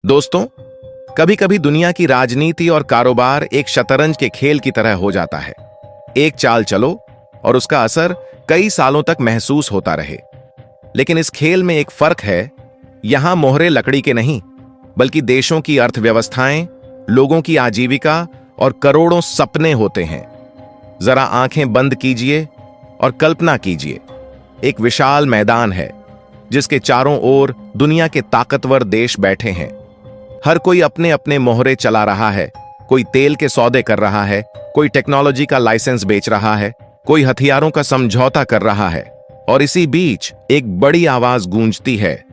दोस्तों, कभी कभी दुनिया की राजनीति और कारोबार एक शतरंज के खेल की तरह हो जाता है। एक चाल चलो और उसका असर कई सालों तक महसूस होता रहे। लेकिन इस खेल में एक फर्क है। यहां मोहरे लकड़ी के नहीं, बल्कि देशों की अर्थव्यवस्थाएं, लोगों की आजीविका और करोड़ों सपने होते हैं। जरा आंखें बंद कीजिए और कल्पना कीजिए, एक विशाल मैदान है जिसके चारों ओर दुनिया के ताकतवर देश बैठे हैं। हर कोई अपने अपने मोहरे चला रहा है। कोई तेल के सौदे कर रहा है, कोई टेक्नोलॉजी का लाइसेंस बेच रहा है, कोई हथियारों का समझौता कर रहा है। और इसी बीच एक बड़ी आवाज गूंजती है,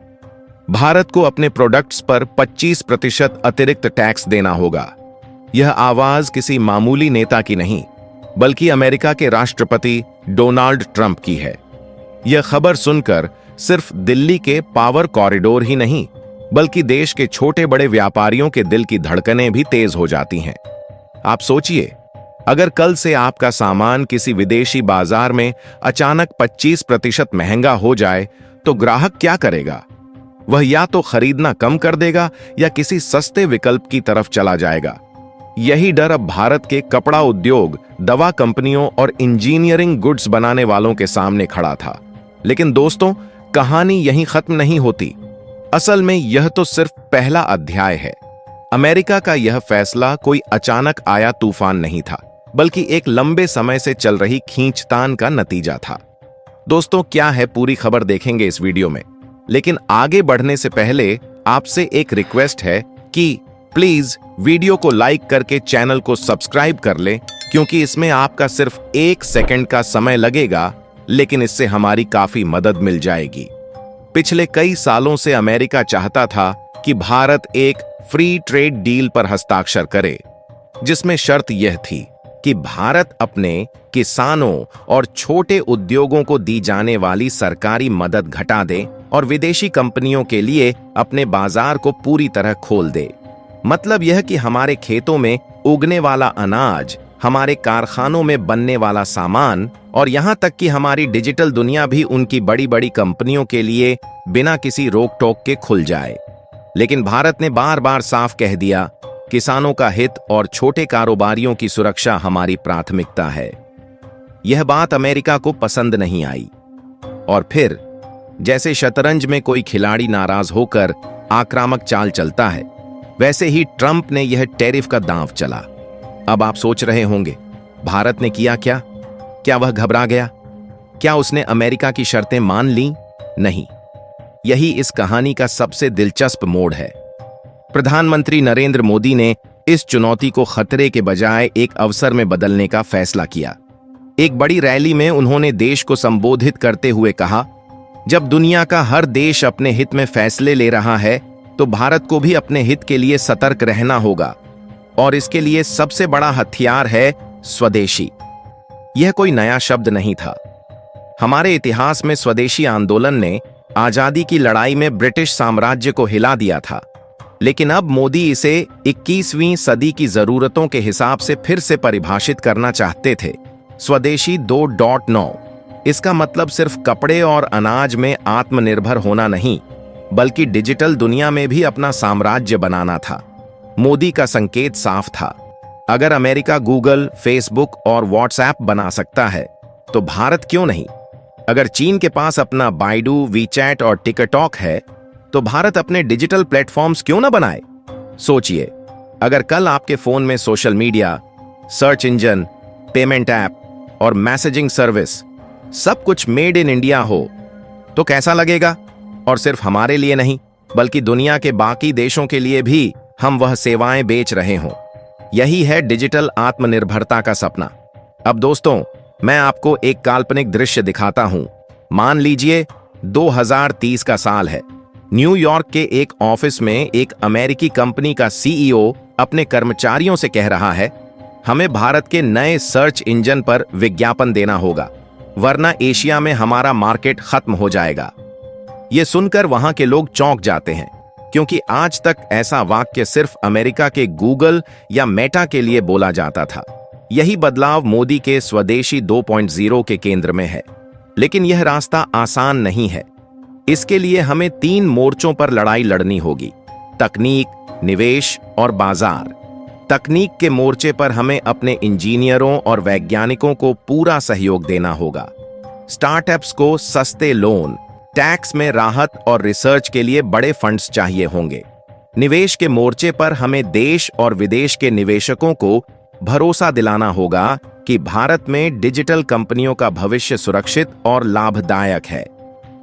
भारत को अपने प्रोडक्ट्स पर 25% अतिरिक्त टैक्स देना होगा। यह आवाज किसी मामूली नेता की नहीं, बल्कि अमेरिका के राष्ट्रपति डोनाल्ड ट्रंप की है। यह खबर सुनकर सिर्फ दिल्ली के पावर कॉरिडोर ही नहीं, बल्कि देश के छोटे बड़े व्यापारियों के दिल की धड़कनें भी तेज हो जाती हैं। आप सोचिए, अगर कल से आपका सामान किसी विदेशी बाजार में अचानक 25% महंगा हो जाए, तो ग्राहक क्या करेगा? वह या तो खरीदना कम कर देगा या किसी सस्ते विकल्प की तरफ चला जाएगा। यही डर अब भारत के कपड़ा उद्योग, दवा कंपनियों और इंजीनियरिंग गुड्स बनाने वालों के सामने खड़ा था। लेकिन दोस्तों, कहानी यहीं खत्म नहीं होती। असल में यह तो सिर्फ पहला अध्याय है। अमेरिका का यह फैसला कोई अचानक आया तूफान नहीं था, बल्कि एक लंबे समय से चल रही खींचतान का नतीजा था। दोस्तों, क्या है, पूरी खबर देखेंगे इस वीडियो में। लेकिन आगे बढ़ने से पहले आपसे एक रिक्वेस्ट है कि प्लीज वीडियो को लाइक करके चैनल को सब्सक्राइब कर ले, क्योंकि इसमें आपका सिर्फ 1 सेकंड का समय लगेगा, लेकिन इससे हमारी काफी मदद मिल जाएगी। पिछले कई सालों से अमेरिका चाहता था कि भारत एक फ्री ट्रेड डील पर हस्ताक्षर करे, जिसमें शर्त यह थी कि भारत अपने किसानों और छोटे उद्योगों को दी जाने वाली सरकारी मदद घटा दे और विदेशी कंपनियों के लिए अपने बाजार को पूरी तरह खोल दे। मतलब यह कि हमारे खेतों में उगने वाला अनाज, हमारे कारखानों में बनने वाला सामान और यहां तक कि हमारी डिजिटल दुनिया भी उनकी बड़ी बड़ी कंपनियों के लिए बिना किसी रोक टोक के खुल जाए। लेकिन भारत ने बार बार साफ कह दिया, किसानों का हित और छोटे कारोबारियों की सुरक्षा हमारी प्राथमिकता है। यह बात अमेरिका को पसंद नहीं आई। और फिर जैसे शतरंज में कोई खिलाड़ी नाराज होकर आक्रामक चाल चलता है, वैसे ही ट्रंप ने यह टैरिफ का दांव चला। अब आप सोच रहे होंगे, भारत ने किया क्या? क्या वह घबरा गया? क्या उसने अमेरिका की शर्तें मान लीं? नहीं। यही इस कहानी का सबसे दिलचस्प मोड़ है। प्रधानमंत्री नरेंद्र मोदी ने इस चुनौती को खतरे के बजाय एक अवसर में बदलने का फैसला किया। एक बड़ी रैली में उन्होंने देश को संबोधित करते हुए कहा, जब दुनिया का हर देश अपने हित में फैसले ले रहा है, तो भारत को भी अपने हित के लिए सतर्क रहना होगा। और इसके लिए सबसे बड़ा हथियार है स्वदेशी। यह कोई नया शब्द नहीं था। हमारे इतिहास में स्वदेशी आंदोलन ने आजादी की लड़ाई में ब्रिटिश साम्राज्य को हिला दिया था। लेकिन अब मोदी इसे 21वीं सदी की जरूरतों के हिसाब से फिर से परिभाषित करना चाहते थे। स्वदेशी 2.9। इसका मतलब सिर्फ कपड़े और अनाज में आत्मनिर्भर होना नहीं, बल्कि डिजिटल दुनिया में भी अपना साम्राज्य बनाना था। मोदी का संकेत साफ था, अगर अमेरिका गूगल, फेसबुक और व्हाट्सएप बना सकता है, तो भारत क्यों नहीं? अगर चीन के पास अपना बाइडू, वीचैट और टिकटॉक है, तो भारत अपने डिजिटल प्लेटफॉर्म्स क्यों ना बनाए? सोचिए, अगर कल आपके फोन में social media, search engine, payment app और मैसेजिंग सर्विस सब कुछ मेड इन इंडिया हो, तो कैसा लगेगा? और सिर्फ हमारे लिए नहीं, बल्कि दुनिया के बाकी देशों के लिए भी हम वह सेवाएं बेच रहे हों। यही है डिजिटल आत्मनिर्भरता का सपना। अब दोस्तों, मैं आपको एक काल्पनिक दृश्य दिखाता हूं। मान लीजिए 2030 का साल है। न्यूयॉर्क के एक ऑफिस में एक अमेरिकी कंपनी का सीईओ अपने कर्मचारियों से कह रहा है, हमें भारत के नए सर्च इंजन पर विज्ञापन देना होगा, वरना एशिया में हमारा मार्केट खत्म हो जाएगा। यह सुनकर वहां के लोग चौंक जाते हैं, क्योंकि आज तक ऐसा वाक्य सिर्फ अमेरिका के गूगल या मेटा के लिए बोला जाता था। यही बदलाव मोदी के स्वदेशी 2.0 के केंद्र में है। लेकिन यह रास्ता आसान नहीं है। इसके लिए हमें 3 मोर्चों पर लड़ाई लड़नी होगी। तकनीक, निवेश और बाजार। तकनीक के मोर्चे पर हमें अपने इंजीनियरों और वैज्ञानिकों को पूरा सहयोग देना होगा। स्टार्टअप्स को सस्ते लोन, टैक्स में राहत और रिसर्च के लिए बड़े फंड्स चाहिए होंगे। निवेश के मोर्चे पर हमें देश और विदेश के निवेशकों को भरोसा दिलाना होगा कि भारत में डिजिटल कंपनियों का भविष्य सुरक्षित और लाभदायक है।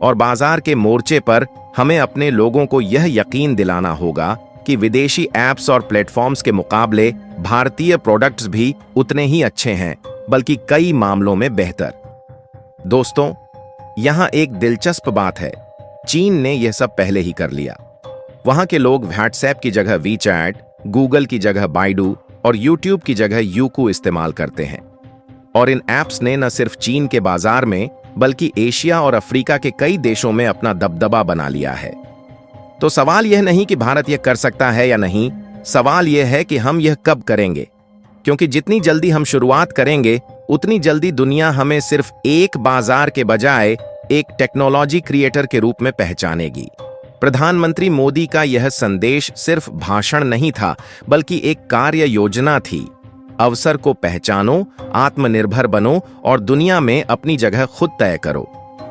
और बाजार के मोर्चे पर हमें अपने लोगों को यह यकीन दिलाना होगा कि विदेशी ऐप्स और प्लेटफॉर्म्स के मुकाबले भारतीय प्रोडक्ट्स भी उतने ही अच्छे हैं, बल्कि कई मामलों में बेहतर। दोस्तों, यहां एक दिलचस्प बात है, चीन ने यह सब पहले ही कर लिया। वहां के लोग व्हाट्सएप की जगह वीचैट, गूगल की जगह बाइडू और यूट्यूब की जगह यूकू इस्तेमाल करते हैं। और इन ऐप्स ने न सिर्फ चीन के बाजार में बल्कि एशिया और अफ्रीका के कई देशों में अपना दबदबा बना लिया है। तो सवाल यह नहीं कि भारत यह कर सकता है या नहीं, सवाल यह है कि हम यह कब करेंगे। क्योंकि जितनी जल्दी हम शुरुआत करेंगे, उतनी जल्दी दुनिया हमें सिर्फ एक बाजार के बजाय एक टेक्नोलॉजी क्रिएटर के रूप में पहचानेगी। प्रधानमंत्री मोदी का यह संदेश सिर्फ भाषण नहीं था, बल्कि एक कार्य योजना थी। अवसर को पहचानो, आत्मनिर्भर बनो और दुनिया में अपनी जगह खुद तय करो।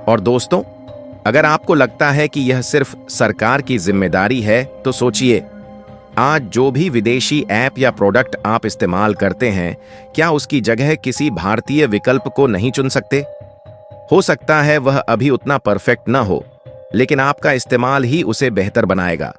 और दोस्तों, अगर आपको लगता है कि यह सिर्फ सरकार की जिम्मेदारी है, तो सोचिए, आज जो भी विदेशी ऐप या प्रोडक्ट आप इस्तेमाल करते हैं, क्या उसकी जगह किसी भारतीय विकल्प को नहीं चुन सकते? हो सकता है वह अभी उतना परफेक्ट न हो, लेकिन आपका इस्तेमाल ही उसे बेहतर बनाएगा।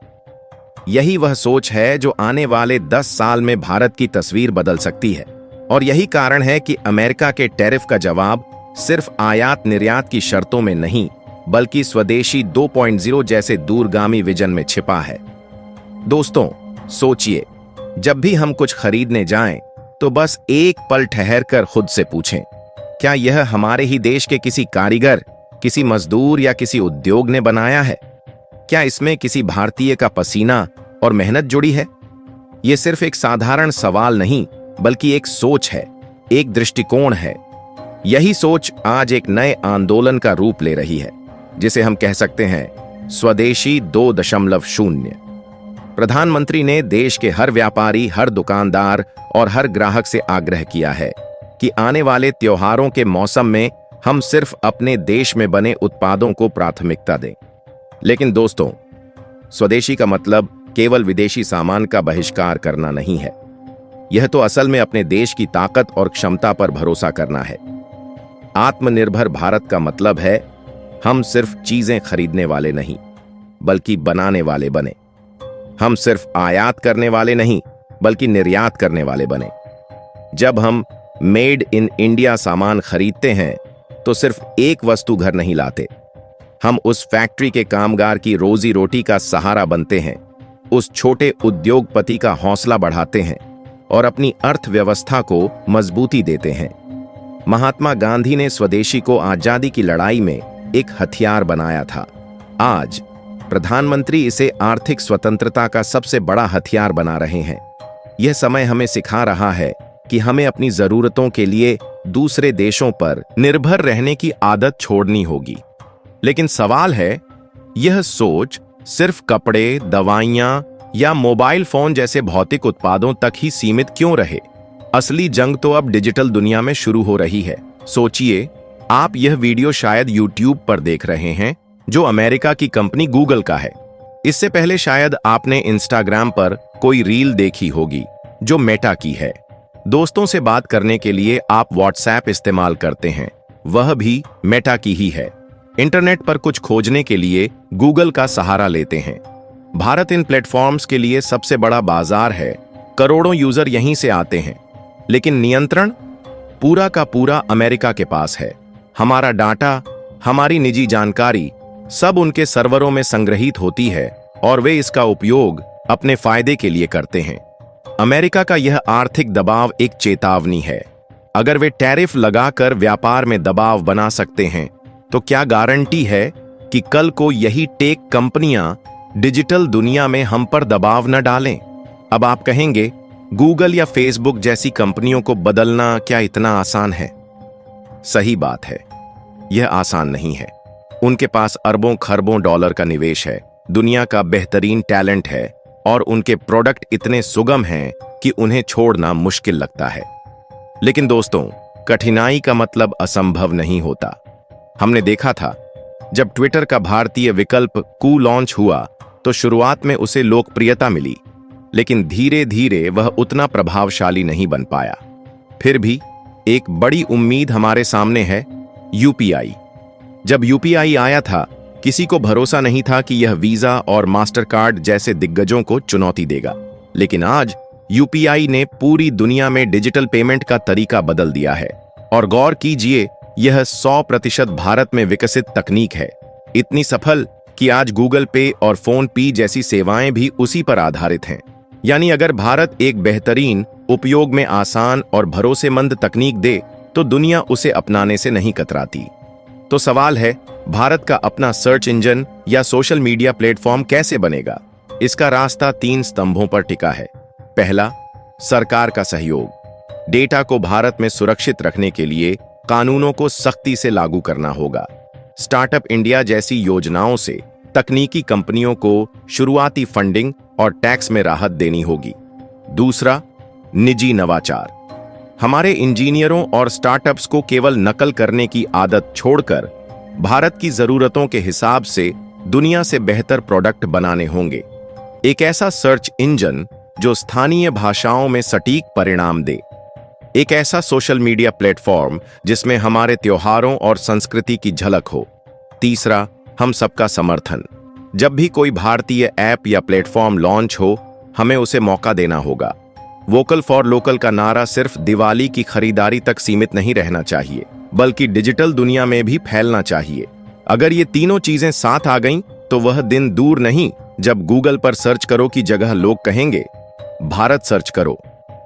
यही वह सोच है जो आने वाले 10 साल में भारत की तस्वीर बदल सकती है। और यही कारण है कि अमेरिका के टैरिफ का जवाब सिर्फ आयात निर्यात की शर्तों में नहीं, बल्कि स्वदेशी 2.0 जैसे दूरगामी विजन में छिपा है। दोस्तों, सोचिए, जब भी हम कुछ खरीदने जाएं, तो बस एक पल ठहर कर खुद से पूछें, क्या यह हमारे ही देश के किसी कारीगर, किसी मजदूर या किसी उद्योग ने बनाया है? क्या इसमें किसी भारतीय का पसीना और मेहनत जुड़ी है? यह सिर्फ एक साधारण सवाल नहीं, बल्कि एक सोच है, एक दृष्टिकोण है। यही सोच आज एक नए आंदोलन का रूप ले रही है, जिसे हम कह सकते हैं स्वदेशी 2.0। प्रधानमंत्री ने देश के हर व्यापारी, हर दुकानदार और हर ग्राहक से आग्रह किया है कि आने वाले त्योहारों के मौसम में हम सिर्फ अपने देश में बने उत्पादों को प्राथमिकता दें। लेकिन दोस्तों, स्वदेशी का मतलब केवल विदेशी सामान का बहिष्कार करना नहीं है। यह तो असल में अपने देश की ताकत और क्षमता पर भरोसा करना है। आत्मनिर्भर भारत का मतलब है हम सिर्फ चीजें खरीदने वाले नहीं, बल्कि बनाने वाले बने। हम सिर्फ आयात करने वाले नहीं, बल्कि निर्यात करने वाले बने। जब हम मेड इन इंडिया सामान खरीदते हैं, तो सिर्फ एक वस्तु घर नहीं लाते, हम उस फैक्ट्री के कामगार की रोजी रोटी का सहारा बनते हैं, उस छोटे उद्योगपति का हौसला बढ़ाते हैं और अपनी अर्थव्यवस्था को मजबूती देते हैं। महात्मा गांधी ने स्वदेशी को आजादी की लड़ाई में एक हथियार बनाया था। आज प्रधानमंत्री इसे आर्थिक स्वतंत्रता का सबसे बड़ा हथियार बना रहे हैं। यह समय हमें सिखा रहा है कि हमें अपनी जरूरतों के लिए दूसरे देशों पर निर्भर रहने की आदत छोड़नी होगी। लेकिन सवाल है, यह सोच सिर्फ कपड़े, दवाइयां या मोबाइल फोन जैसे भौतिक उत्पादों तक ही सीमित क्यों रहे? असली जंग तो अब डिजिटल दुनिया में शुरू हो रही है। सोचिए, आप यह वीडियो शायद YouTube पर देख रहे हैं, जो अमेरिका की कंपनी गूगल का है। इससे पहले शायद आपने इंस्टाग्राम पर कोई रील देखी होगी, जो मेटा की है। दोस्तों से बात करने के लिए आप व्हाट्सएप इस्तेमाल करते हैं, वह भी मेटा की ही है। इंटरनेट पर कुछ खोजने के लिए गूगल का सहारा लेते हैं। भारत इन प्लेटफॉर्म्स के लिए सबसे बड़ा बाजार है, करोड़ों यूजर यहीं से आते हैं। लेकिन नियंत्रण पूरा का पूरा अमेरिका के पास है। हमारा डाटा, हमारी निजी जानकारी सब उनके सर्वरों में संग्रहित होती है और वे इसका उपयोग अपने फायदे के लिए करते हैं। अमेरिका का यह आर्थिक दबाव एक चेतावनी है। अगर वे टैरिफ लगाकर व्यापार में दबाव बना सकते हैं, तो क्या गारंटी है कि कल को यही टेक कंपनियां डिजिटल दुनिया में हम पर दबाव न डालें? अब आप कहेंगे, गूगल या फेसबुक जैसी कंपनियों को बदलना क्या इतना आसान है? सही बात है, यह आसान नहीं है। उनके पास अरबों खरबों डॉलर का निवेश है, दुनिया का बेहतरीन टैलेंट है, और उनके प्रोडक्ट इतने सुगम हैं कि उन्हें छोड़ना मुश्किल लगता है। लेकिन दोस्तों, कठिनाई का मतलब असंभव नहीं होता। हमने देखा था, जब ट्विटर का भारतीय विकल्प कू लॉन्च हुआ तो शुरुआत में उसे लोकप्रियता मिली, लेकिन धीरे धीरे वह उतना प्रभावशाली नहीं बन पाया। फिर भी एक बड़ी उम्मीद हमारे सामने है, यूपीआई। जब यूपीआई आया था, किसी को भरोसा नहीं था कि यह वीजा और मास्टरकार्ड जैसे दिग्गजों को चुनौती देगा। लेकिन आज यूपीआई ने पूरी दुनिया में डिजिटल पेमेंट का तरीका बदल दिया है। और गौर कीजिए, यह 100% भारत में विकसित तकनीक है। इतनी सफल कि आज गूगल पे और फोन पे जैसी सेवाएं भी उसी पर आधारित हैं। यानी अगर भारत एक बेहतरीन, उपयोग में आसान और भरोसेमंद तकनीक दे तो दुनिया उसे अपनाने से नहीं कतराती। तो सवाल है, भारत का अपना सर्च इंजन या सोशल मीडिया प्लेटफॉर्म कैसे बनेगा? इसका रास्ता 3 स्तंभों पर टिका है। पहला, सरकार का सहयोग। डेटा को भारत में सुरक्षित रखने के लिए कानूनों को सख्ती से लागू करना होगा। स्टार्टअप इंडिया जैसी योजनाओं से तकनीकी कंपनियों को शुरुआती फंडिंग और टैक्स में राहत देनी होगी। दूसरा, निजी नवाचार। हमारे इंजीनियरों और स्टार्टअप्स को केवल नकल करने की आदत छोड़कर भारत की जरूरतों के हिसाब से दुनिया से बेहतर प्रोडक्ट बनाने होंगे। एक ऐसा सर्च इंजन जो स्थानीय भाषाओं में सटीक परिणाम दे। एक ऐसा सोशल मीडिया प्लेटफॉर्म जिसमें हमारे त्योहारों और संस्कृति की झलक हो। तीसरा, हम सबका समर्थन। जब भी कोई भारतीय ऐप या प्लेटफॉर्म लॉन्च हो, हमें उसे मौका देना होगा। वोकल फॉर लोकल का नारा सिर्फ दिवाली की खरीदारी तक सीमित नहीं रहना चाहिए, बल्कि डिजिटल दुनिया में भी फैलना चाहिए। अगर ये तीनों चीजें साथ आ गईं, तो वह दिन दूर नहीं जब गूगल पर सर्च करो की जगह लोग कहेंगे, भारत सर्च करो।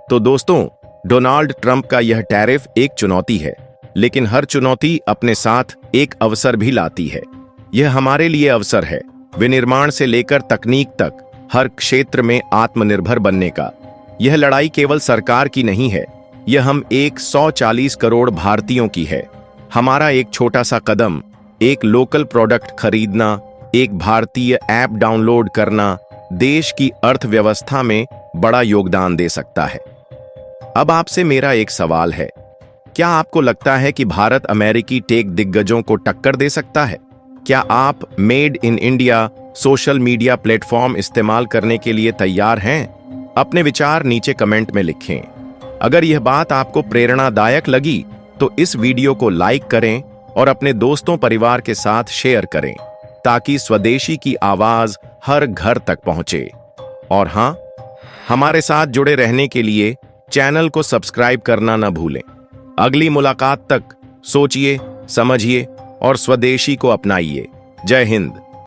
तो दोस्तों, डोनाल्ड ट्रंप का यह टैरिफ एक चुनौती है, लेकिन हर चुनौती अपने साथ एक अवसर भी लाती है। यह हमारे लिए अवसर है, विनिर्माण से लेकर तकनीक तक हर क्षेत्र में आत्मनिर्भर बनने का। यह लड़ाई केवल सरकार की नहीं है, यह हम 140 करोड़ भारतीयों की है। हमारा एक छोटा सा कदम, एक लोकल प्रोडक्ट खरीदना, एक भारतीय ऐप डाउनलोड करना, देश की अर्थव्यवस्था में बड़ा योगदान दे सकता है। अब आपसे मेरा एक सवाल है, क्या आपको लगता है कि भारत अमेरिकी टेक दिग्गजों को टक्कर दे सकता है? क्या आप made in India social media platform इस्तेमाल करने के लिए तैयार हैं? अपने विचार नीचे कमेंट में लिखें। अगर यह बात आपको प्रेरणादायक लगी तो इस वीडियो को लाइक करें और अपने दोस्तों परिवार के साथ शेयर करें, ताकि स्वदेशी की आवाज हर घर तक पहुंचे। और हां, हमारे साथ जुड़े रहने के लिए चैनल को सब्सक्राइब करना न भूलें। अगली मुलाकात तक सोचिए, समझिए और स्वदेशी को अपनाइए। जय हिंद।